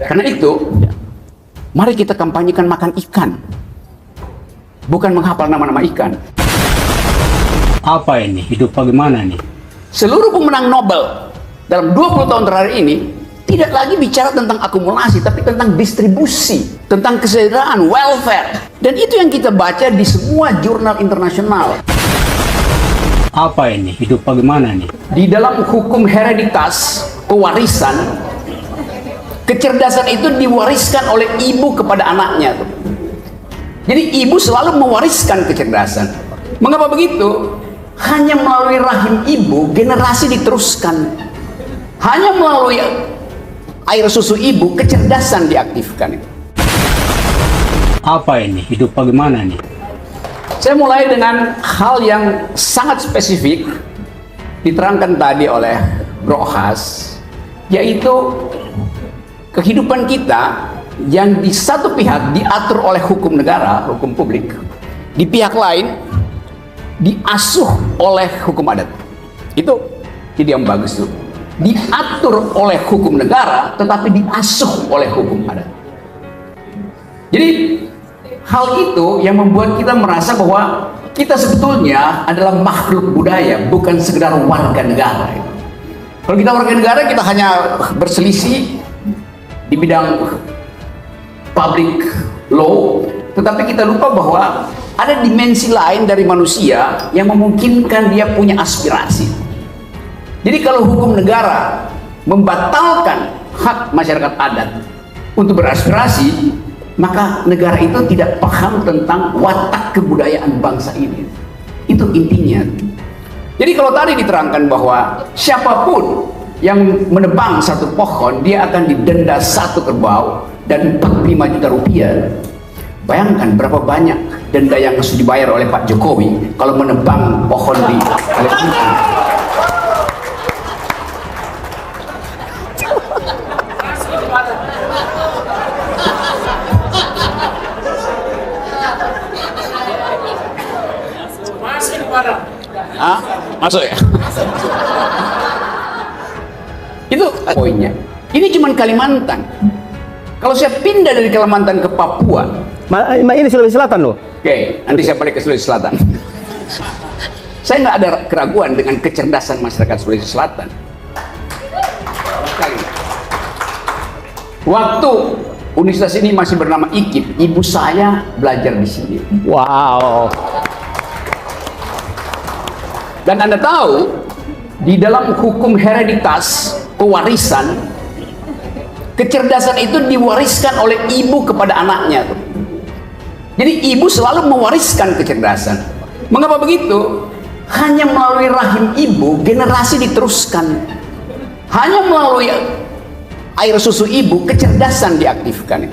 Karena itu, mari kita kampanyekan makan ikan, bukan menghafal nama-nama ikan. Apa ini? Hidup bagaimana nih? Seluruh pemenang Nobel dalam 20 tahun terakhir ini tidak lagi bicara tentang akumulasi, tapi tentang distribusi, tentang kesejahteraan, welfare. Dan itu yang kita baca di semua jurnal internasional. Apa ini? Hidup bagaimana nih? Di dalam hukum hereditas, pewarisan, kecerdasan itu diwariskan oleh ibu kepada anaknya. Jadi ibu selalu mewariskan kecerdasan. Mengapa begitu? Hanya melalui rahim ibu generasi diteruskan. Hanya melalui air susu ibu kecerdasan diaktifkan. Apa ini? Hidup bagaimana nih? Saya mulai dengan hal yang sangat spesifik diterangkan tadi oleh Bro Has, yaitu kehidupan kita yang di satu pihak diatur oleh hukum negara, hukum publik, di pihak lain diasuh oleh hukum adat. Itu ide yang bagus tuh. Diatur oleh hukum negara tetapi diasuh oleh hukum adat. Jadi hal itu yang membuat kita merasa bahwa kita sebetulnya adalah makhluk budaya, bukan sekedar warga negara. Kalau kita warga negara, kita hanya berselisih di bidang public law, tetapi kita lupa bahwa ada dimensi lain dari manusia yang memungkinkan dia punya aspirasi. Jadi kalau hukum negara membatalkan hak masyarakat adat untuk beraspirasi, maka negara itu tidak paham tentang watak kebudayaan bangsa ini. Itu intinya. Jadi kalau tadi diterangkan bahwa siapapun yang menebang satu pohon, dia akan didenda 1 kerbau dan 45 juta rupiah. Bayangkan berapa banyak denda yang harus dibayar oleh Pak Jokowi kalau menebang pohon di Kalimantan. Masuk ya? Itu poinnya. Ini cuma Kalimantan. Kalau saya pindah dari Kalimantan ke Papua, ini Sulawesi Selatan loh. oke, nanti saya balik ke Sulawesi Selatan. Saya nggak ada keraguan dengan kecerdasan masyarakat Sulawesi Selatan. Waktu universitas ini masih bernama IKIP, ibu saya belajar di sini. Wow. Dan Anda tahu, di dalam hukum hereditas, pewarisan, kecerdasan itu diwariskan oleh ibu kepada anaknya. Jadi ibu selalu mewariskan kecerdasan. Mengapa begitu? Hanya melalui rahim ibu generasi diteruskan. Hanya melalui air susu ibu kecerdasan diaktifkan.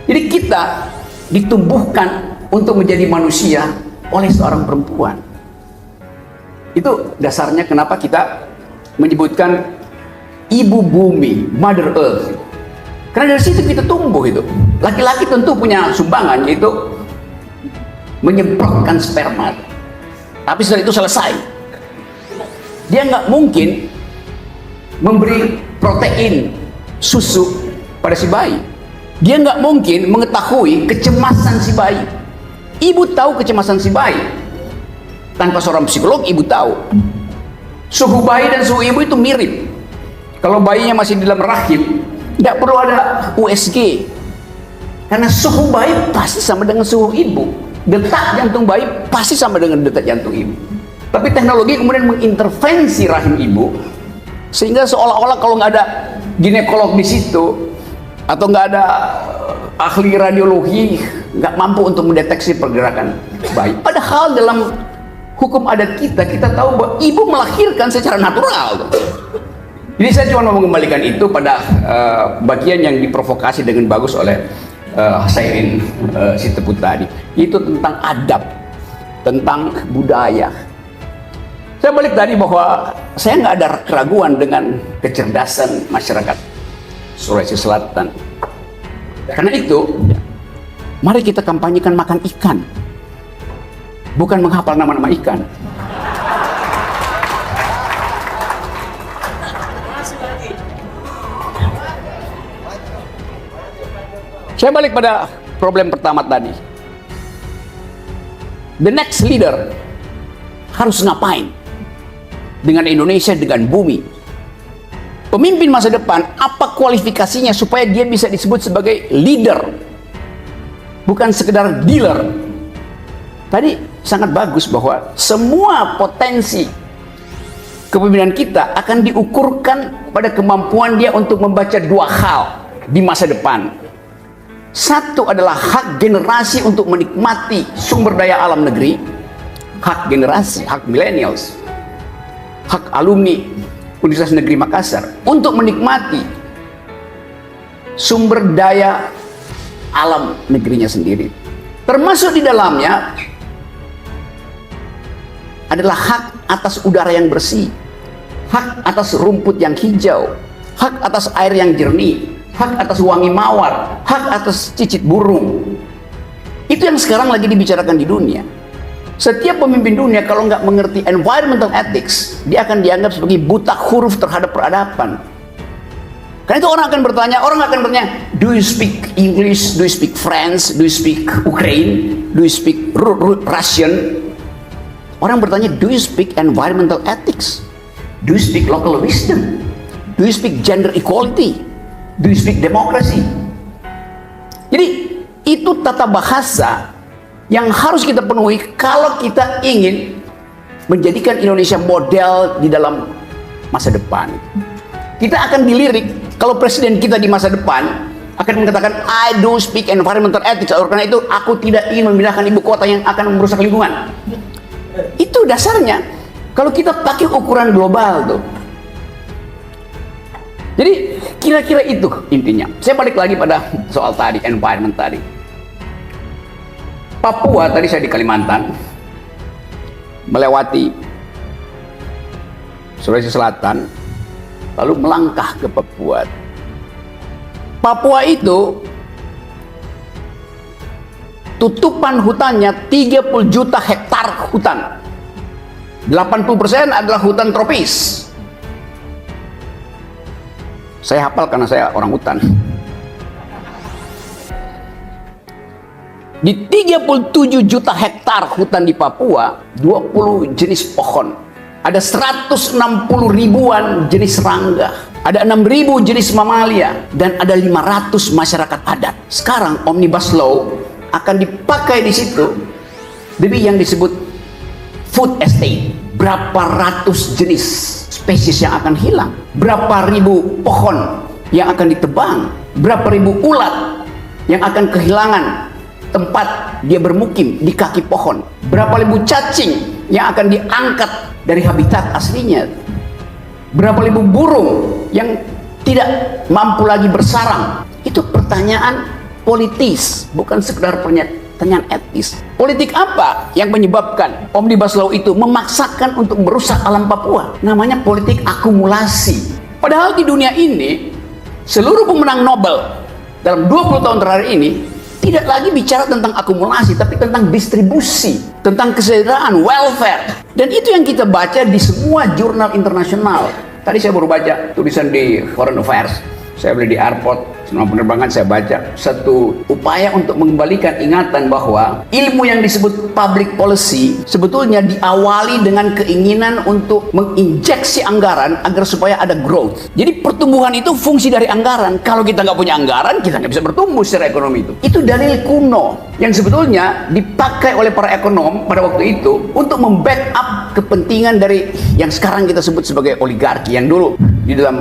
Jadi kita ditumbuhkan untuk menjadi manusia oleh seorang perempuan. Itu dasarnya kenapa kita menyebutkan ibu bumi, Mother Earth. Karena dari situ kita tumbuh itu. Laki-laki tentu punya sumbangan, yaitu menyemprotkan sperma. Tapi setelah itu selesai. Dia nggak mungkin memberi protein susu pada si bayi. Dia nggak mungkin mengetahui kecemasan si bayi. Ibu tahu kecemasan si bayi. Tanpa seorang psikolog, ibu tahu. Suhu bayi dan suhu ibu itu mirip. Kalau bayinya masih di dalam rahim, tidak perlu ada USG. Karena suhu bayi pasti sama dengan suhu ibu. Detak jantung bayi pasti sama dengan detak jantung ibu. Tapi teknologi kemudian mengintervensi rahim ibu, sehingga seolah-olah kalau nggak ada ginekolog di situ, atau nggak ada ahli radiologi, nggak mampu untuk mendeteksi pergerakan bayi. Padahal dalam hukum adat kita tahu bahwa ibu melahirkan secara natural. Jadi saya cuma mau mengembalikan itu pada bagian yang diprovokasi dengan bagus oleh Sairin Siteput tadi. Itu tentang adab, tentang budaya. Saya balik tadi bahwa saya nggak ada keraguan dengan kecerdasan masyarakat Sulawesi Selatan. Karena itu, mari kita kampanyekan makan ikan, bukan menghafal nama-nama ikan. Saya balik pada problem pertama tadi. The next leader harus ngapain dengan Indonesia, dengan bumi? Pemimpin masa depan, apa kualifikasinya supaya dia bisa disebut sebagai leader, bukan sekedar dealer? Tadi sangat bagus bahwa semua potensi kepemimpinan kita akan diukurkan pada kemampuan dia untuk membaca dua hal di masa depan. Satu adalah hak generasi untuk menikmati sumber daya alam negeri, hak generasi, hak millennials, hak alumni Universitas Negeri Makassar untuk menikmati sumber daya alam negerinya sendiri. Termasuk di dalamnya adalah hak atas udara yang bersih, hak atas rumput yang hijau, hak atas air yang jernih, hak atas wangi mawar, hak atas cicit burung. Itu yang sekarang lagi dibicarakan di dunia. Setiap pemimpin dunia kalau nggak mengerti environmental ethics, dia akan dianggap sebagai buta huruf terhadap peradaban. Karena itu orang akan bertanya, do you speak English, do you speak French, do you speak Ukraine, do you speak Russian? Orang bertanya, do you speak environmental ethics? Do you speak local wisdom? Do you speak gender equality? Do you speak democracy? Jadi itu tata bahasa yang harus kita penuhi kalau kita ingin menjadikan Indonesia model di dalam masa depan. Kita akan dilirik kalau presiden kita di masa depan akan mengatakan, I do speak environmental ethics, karena itu aku tidak ingin memindahkan ibu kota yang akan merusak lingkungan. Itu dasarnya kalau kita pakai ukuran global tuh. Jadi kira-kira itu intinya. Saya balik lagi pada soal tadi, environment tadi. Papua, tadi saya di Kalimantan, melewati Sulawesi Selatan, lalu melangkah ke Papua. Papua itu tutupan hutannya 30 juta hektar hutan. 80% adalah hutan tropis. Saya hafal karena saya orang hutan. Di 37 juta hektar hutan di Papua, 20 jenis pohon. Ada 160 ribuan jenis serangga. Ada 6.000 jenis mamalia. Dan ada 500 masyarakat adat. Sekarang Omnibus Law akan dipakai di situ demi yang disebut food estate. Berapa ratus jenis spesies yang akan hilang, berapa ribu pohon yang akan ditebang, berapa ribu ulat yang akan kehilangan tempat dia bermukim di kaki pohon, berapa ribu cacing yang akan diangkat dari habitat aslinya, berapa ribu burung yang tidak mampu lagi bersarang. Itu pertanyaan politis, bukan sekedar pertanyaan etis. Politik apa yang menyebabkan Omnibus Law itu memaksakan untuk merusak alam Papua? Namanya politik akumulasi. Padahal di dunia ini, seluruh pemenang Nobel dalam 20 tahun terakhir ini tidak lagi bicara tentang akumulasi, tapi tentang distribusi, tentang kesejahteraan, welfare. Dan itu yang kita baca di semua jurnal internasional. Tadi saya baru baca tulisan di Foreign Affairs. Saya beli di airport, selama penerbangan saya baca satu upaya untuk mengembalikan ingatan bahwa ilmu yang disebut public policy sebetulnya diawali dengan keinginan untuk menginjeksi anggaran agar supaya ada growth. Jadi pertumbuhan itu fungsi dari anggaran. Kalau kita nggak punya anggaran, kita nggak bisa bertumbuh secara ekonomi itu. Itu dalil kuno yang sebetulnya dipakai oleh para ekonom pada waktu itu untuk membackup kepentingan dari yang sekarang kita sebut sebagai oligarki, yang dulu di dalam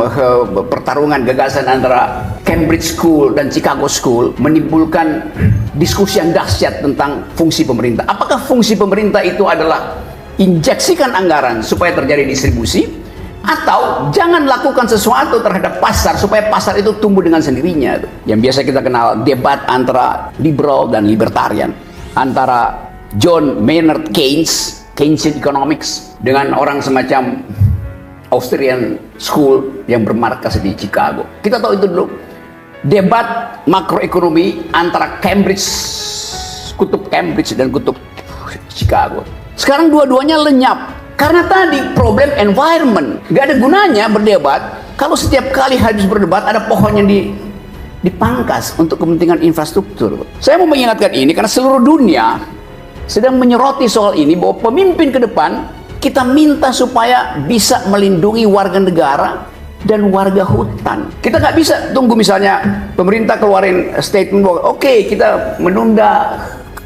pertarungan gagasan antara Cambridge School dan Chicago School menimbulkan diskusi yang dahsyat tentang fungsi pemerintah. Apakah fungsi pemerintah itu adalah injeksikan anggaran supaya terjadi distribusi, atau jangan lakukan sesuatu terhadap pasar supaya pasar itu tumbuh dengan sendirinya? Yang biasa kita kenal debat antara liberal dan libertarian, antara John Maynard Keynes, Keynesian Economics, dengan orang semacam Austrian School yang bermarkas di Chicago. Kita tahu itu dulu. Debat makroekonomi antara kutub Cambridge dan kutub Chicago. Sekarang dua-duanya lenyap. Karena tadi problem environment. Gak ada gunanya berdebat kalau setiap kali habis berdebat ada pohon yang dipangkas untuk kepentingan infrastruktur. Saya mau mengingatkan ini karena seluruh dunia sedang menyoroti soal ini, bahwa pemimpin ke depan kita minta supaya bisa melindungi warga negara dan warga hutan. Kita nggak bisa tunggu misalnya pemerintah keluarin statement bahwa oke, kita menunda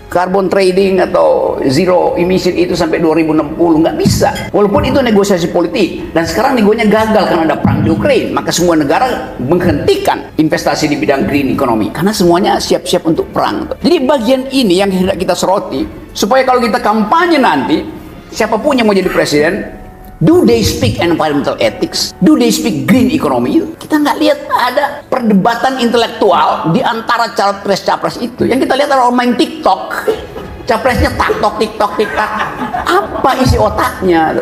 carbon trading atau zero emission itu sampai 2060. Nggak bisa. Walaupun itu negosiasi politik, dan sekarang negonya gagal karena ada perang di Ukraina, maka semua negara menghentikan investasi di bidang green economy karena semuanya siap-siap untuk perang. Jadi bagian ini yang hendak kita soroti, supaya kalau kita kampanye nanti, siapapun yang mau jadi presiden, do they speak environmental ethics? Do they speak green economy? Kita nggak lihat ada perdebatan intelektual di antara capres-capres itu. Yang kita lihat adalah orang main TikTok. Capresnya tiktok. Apa isi otaknya?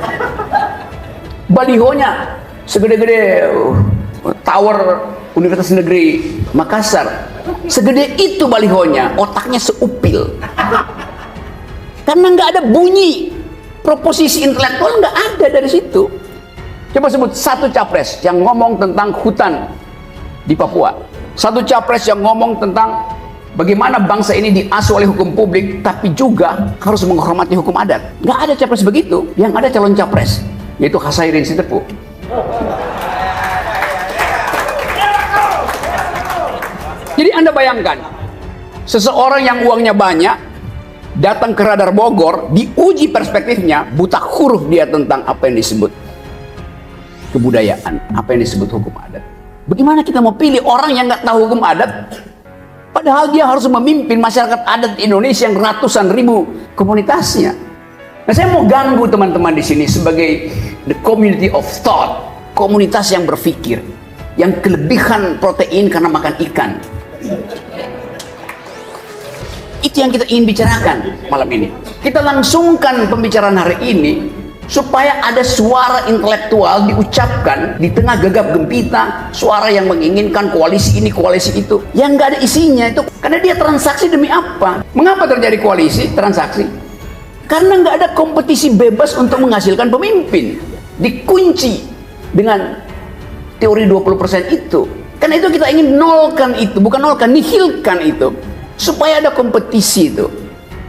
Balihonya segede-gede tower Universitas Negeri Makassar. Segede itu balihonya, otaknya seupil. Karena nggak ada bunyi. Proposisi intelektual nggak ada dari situ. Coba sebut satu capres yang ngomong tentang hutan di Papua, satu capres yang ngomong tentang bagaimana bangsa ini diasuh oleh hukum publik tapi juga harus menghormati hukum adat. Nggak ada capres begitu. Yang ada calon capres, yaitu Hasaireen Sitepu. Jadi Anda bayangkan, seseorang yang uangnya banyak datang ke Radar Bogor, diuji perspektifnya, buta huruf dia tentang apa yang disebut kebudayaan, apa yang disebut hukum adat. Bagaimana kita mau pilih orang yang nggak tahu hukum adat, padahal dia harus memimpin masyarakat adat di Indonesia yang ratusan ribu komunitasnya. Nah, saya mau ganggu teman-teman di sini sebagai the community of thought, komunitas yang berpikir, yang kelebihan protein karena makan ikan. Itu yang kita ingin bicarakan malam ini. Kita langsungkan pembicaraan hari ini supaya ada suara intelektual diucapkan di tengah gegap gempita, suara yang menginginkan koalisi ini, koalisi itu, yang nggak ada isinya itu. Karena dia transaksi demi apa? Mengapa terjadi koalisi, transaksi? Karena nggak ada kompetisi bebas untuk menghasilkan pemimpin. Dikunci dengan teori 20% itu. Karena itu kita ingin nolkan itu, bukan nolkan, nihilkan itu. Supaya ada kompetisi itu.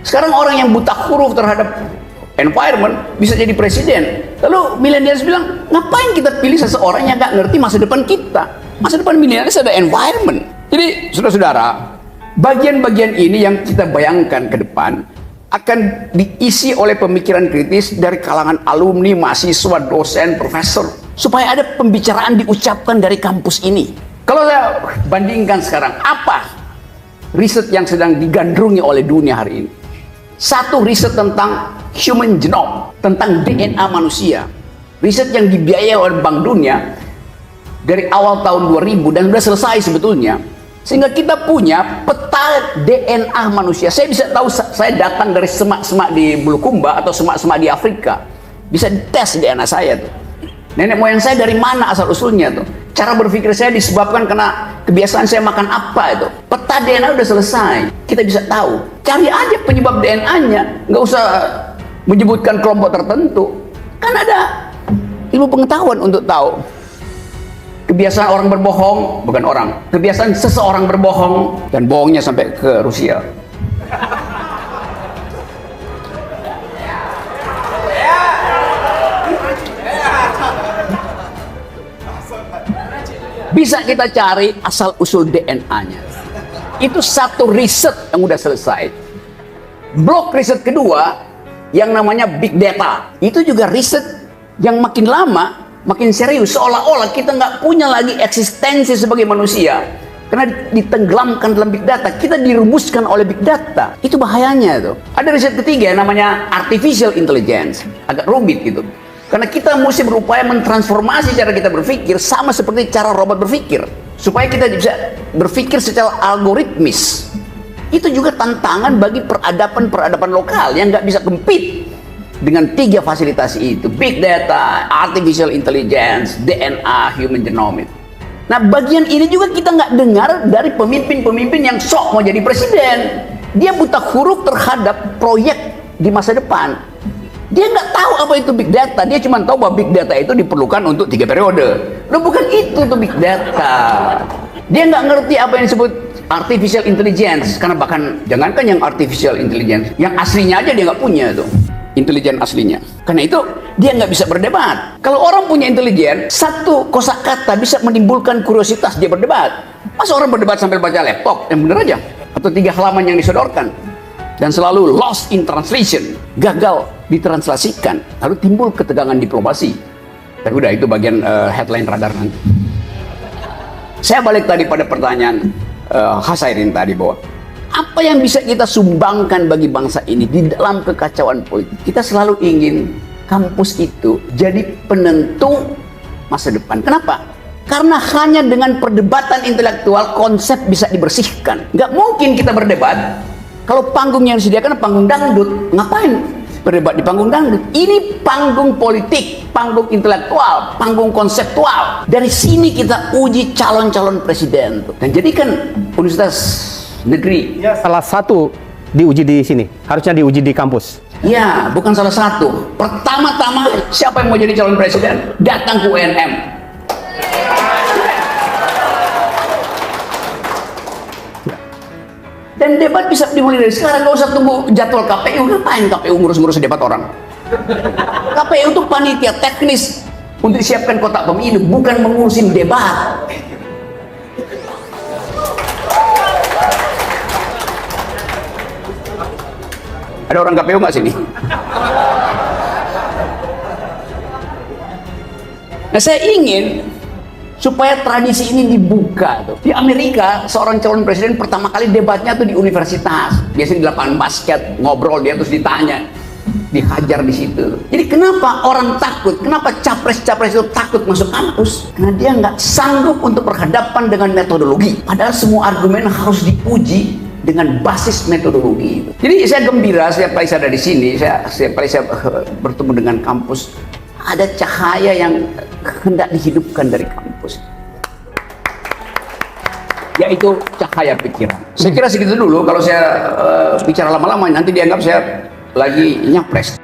Sekarang orang yang buta huruf terhadap environment bisa jadi presiden. Lalu millennials bilang, ngapain kita pilih seseorang yang nggak ngerti masa depan kita? Masa depan millennials ada environment. Jadi saudara-saudara, bagian-bagian ini yang kita bayangkan ke depan akan diisi oleh pemikiran kritis dari kalangan alumni, mahasiswa, dosen, profesor, supaya ada pembicaraan diucapkan dari kampus ini. Kalau saya bandingkan sekarang, apa riset yang sedang digandrungi oleh dunia hari ini? Satu, riset tentang human genome, tentang DNA manusia. Riset yang dibiayai oleh Bank Dunia dari awal tahun 2000 dan sudah selesai sebetulnya. Sehingga kita punya peta DNA manusia. Saya bisa tahu, saya datang dari semak-semak di Bulukumba atau semak-semak di Afrika. Bisa dites DNA saya tuh. Nenek moyang saya dari mana asal usulnya tuh. Cara berpikir saya disebabkan karena kebiasaan saya makan apa itu. Peta DNA udah selesai. Kita bisa tahu. Cari aja penyebab DNA-nya. Nggak usah menyebutkan kelompok tertentu. Kan ada ilmu pengetahuan untuk tahu. Kebiasaan orang berbohong, bukan orang. Kebiasaan seseorang berbohong. Dan bohongnya sampai ke Rusia. Bisa kita cari asal usul DNA-nya. Itu satu riset yang udah selesai. Blok riset kedua yang namanya big data. Itu juga riset yang makin lama makin serius, seolah-olah kita nggak punya lagi eksistensi sebagai manusia karena ditenggelamkan dalam big data. Kita dirumuskan oleh big data. Itu bahayanya tuh. Ada riset ketiga yang namanya artificial intelligence. Agak rumit gitu. Karena kita mesti berupaya mentransformasi cara kita berpikir sama seperti cara robot berpikir. Supaya kita bisa berpikir secara algoritmis. Itu juga tantangan bagi peradaban-peradaban lokal yang nggak bisa compete dengan tiga fasilitas itu. Big data, artificial intelligence, DNA, human genome. Nah, bagian ini juga kita nggak dengar dari pemimpin-pemimpin yang sok mau jadi presiden. Dia buta huruf terhadap proyek di masa depan. Dia nggak tahu apa itu big data. Dia cuma tahu bahwa big data itu diperlukan untuk 3 periode. Loh, bukan itu tuh big data. Dia nggak ngerti apa yang disebut artificial intelligence, karena bahkan jangankan yang artificial intelligence, yang aslinya aja dia nggak punya tuh, intelijen aslinya. Karena itu dia nggak bisa berdebat. Kalau orang punya intelijen, satu kosakata bisa menimbulkan kuriositas dia berdebat. Masa orang berdebat sambil baca laptop? Yang bener aja. Atau 3 halaman yang disodorkan. Dan selalu lost in translation, gagal ditranslasikan, lalu timbul ketegangan diplomasi. Tapi udah, itu bagian headline radar nanti. Saya balik tadi pada pertanyaan Hasairin tadi, bahwa apa yang bisa kita sumbangkan bagi bangsa ini di dalam kekacauan politik. Kita selalu ingin kampus itu jadi penentu masa depan. Kenapa? Karena hanya dengan perdebatan intelektual konsep bisa dibersihkan. Nggak mungkin kita berdebat kalau panggung yang disediakan panggung dangdut. Ngapain berdebat di panggung dangdut? Ini panggung politik, panggung intelektual, panggung konseptual. Dari sini kita uji calon-calon presiden. Dan jadikan universitas negeri. Ya, salah satu diuji di sini. Harusnya diuji di kampus. Ya, bukan salah satu. Pertama-tama, siapa yang mau jadi calon presiden? Datang ke UNM. Dan debat bisa dimulai dari sekarang, nggak usah tunggu jadwal KPU. Ngapain KPU ngurus-ngurus debat orang? KPU itu panitia teknis untuk disiapkan kotak pemilu, bukan mengurusin debat. Ada orang KPU nggak sini? Nah, saya ingin supaya tradisi ini dibuka tuh. Di Amerika, seorang calon presiden pertama kali debatnya tuh di universitas. Biasanya di lapangan basket, ngobrol dia terus ditanya. Dihajar di situ. Jadi kenapa orang takut? Kenapa capres-capres itu takut masuk kampus? Karena dia nggak sanggup untuk berhadapan dengan metodologi. Padahal semua argumen harus diuji dengan basis metodologi itu. Jadi saya gembira setiap kali saya ada di sini, setiap kali saya bertemu dengan kampus, ada cahaya yang hendak dihidupkan dari kampus, yaitu cahaya pikiran. Saya kira segitu dulu. Kalau saya bicara lama-lama nanti dianggap saya lagi nyapres.